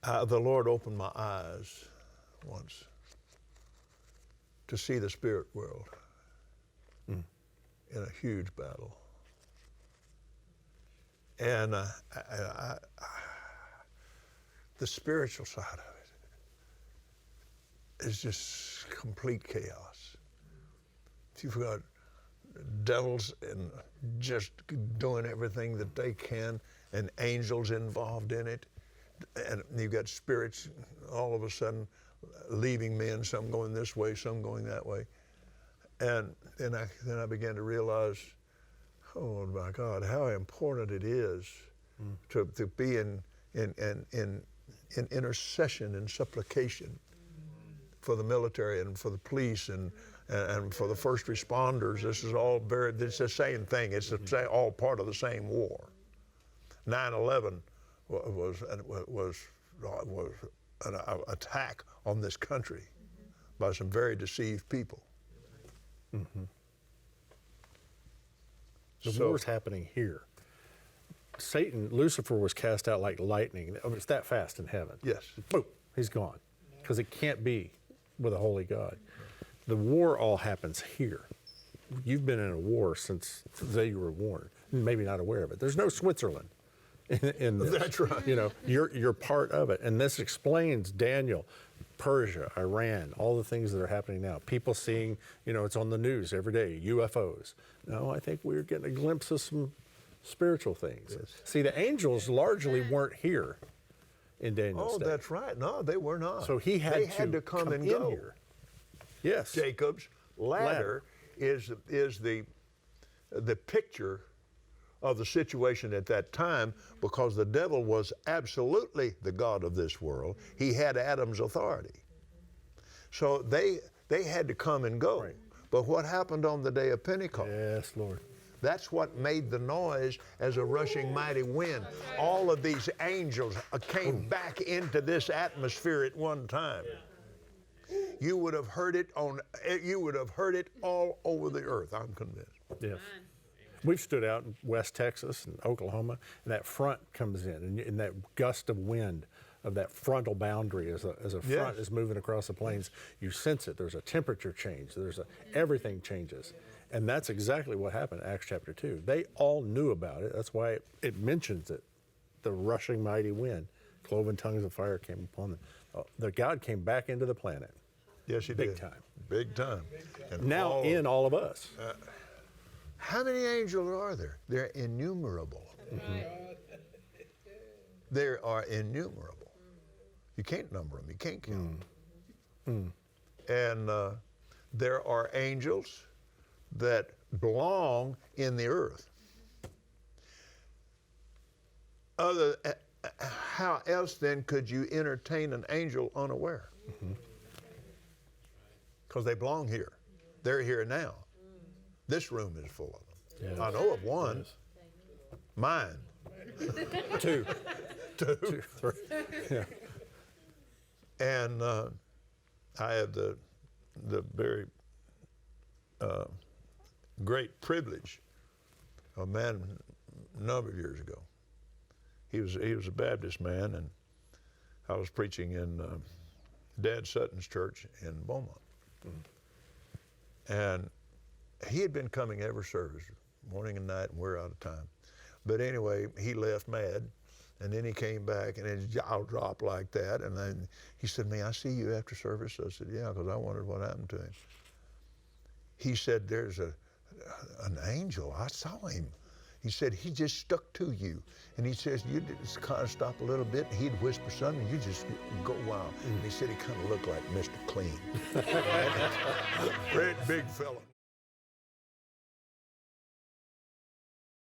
The Lord opened my eyes once to see the spirit world in a huge battle. And the spiritual side of it is just complete chaos. You've got devils and just doing everything that they can, and angels involved in it. And you've got spirits all of a sudden leaving men, some going this way, some going that way. And then I began to realize, oh my God, how important it is to be in intercession and supplication for the military and for the police and for the first responders. This is all it's the same thing. It's all part of the same war. 9/11 was an attack on this country by some very deceived people. The war's happening here. Satan, Lucifer, was cast out like lightning. It's that fast in heaven. Yes. Boom, he's gone. Because it can't be with a holy God. The war all happens here. You've been in a war since the day you were born. Maybe not aware of it. There's no Switzerland in this. That's right. You know, you're part of it. And this explains Daniel, Persia, Iran, all the things that are happening now. People seeing, you know, it's on the news every day, UFOs. No, I think we're getting a glimpse of some spiritual things. Yes. See, the angels largely weren't here in Daniel's day. Oh, that's right. No, they were not. So he had to come and in go. here. Yes. Jacob's ladder is the picture of the situation at that time, because the devil was absolutely the god of this world. He had Adam's authority. So they had to come and go. Right. But what happened on the day of Pentecost? Yes, Lord. That's what made the noise as a rushing mighty wind. All of these angels came back into this atmosphere at one time. You would have heard it all over the earth, I'm convinced. Yes. We've stood out in West Texas and Oklahoma, and that front comes in, and that gust of wind of that frontal boundary as a front is moving across the plains, you sense it. There's a temperature change. Everything changes. And that's exactly what happened in Acts chapter 2. They all knew about it. That's why it mentions it. The rushing mighty wind, cloven tongues of fire came upon them. The God came back into the planet. Yes, he Big did. time. Big time. And Now in all of us. How many angels are there? They're innumerable. There are innumerable. You can't number them. You can't count them. And there are angels that belong in the earth. How else then could you entertain an angel unaware? Because they belong here. They're here now. This room is full of them. Yes. I know of one. Yes. Mine. Two. Two. Three. Yeah. And I had the very great privilege of a man a number of years ago. He was a Baptist man, and I was preaching in Dad Sutton's church in Beaumont. And he had been coming every service, morning and night, and we're out of time. But anyway, he left mad, and then he came back, and his jaw dropped like that, and then he said, "May I see you after service?" I said, "Yeah," because I wondered what happened to him. He said, "There's an angel. I saw him." He said, "He just stuck to you." And he says, "You just kind of stop a little bit, and he'd whisper something, and you just go wild." And he said he kind of looked like Mr. Clean. Great big fella.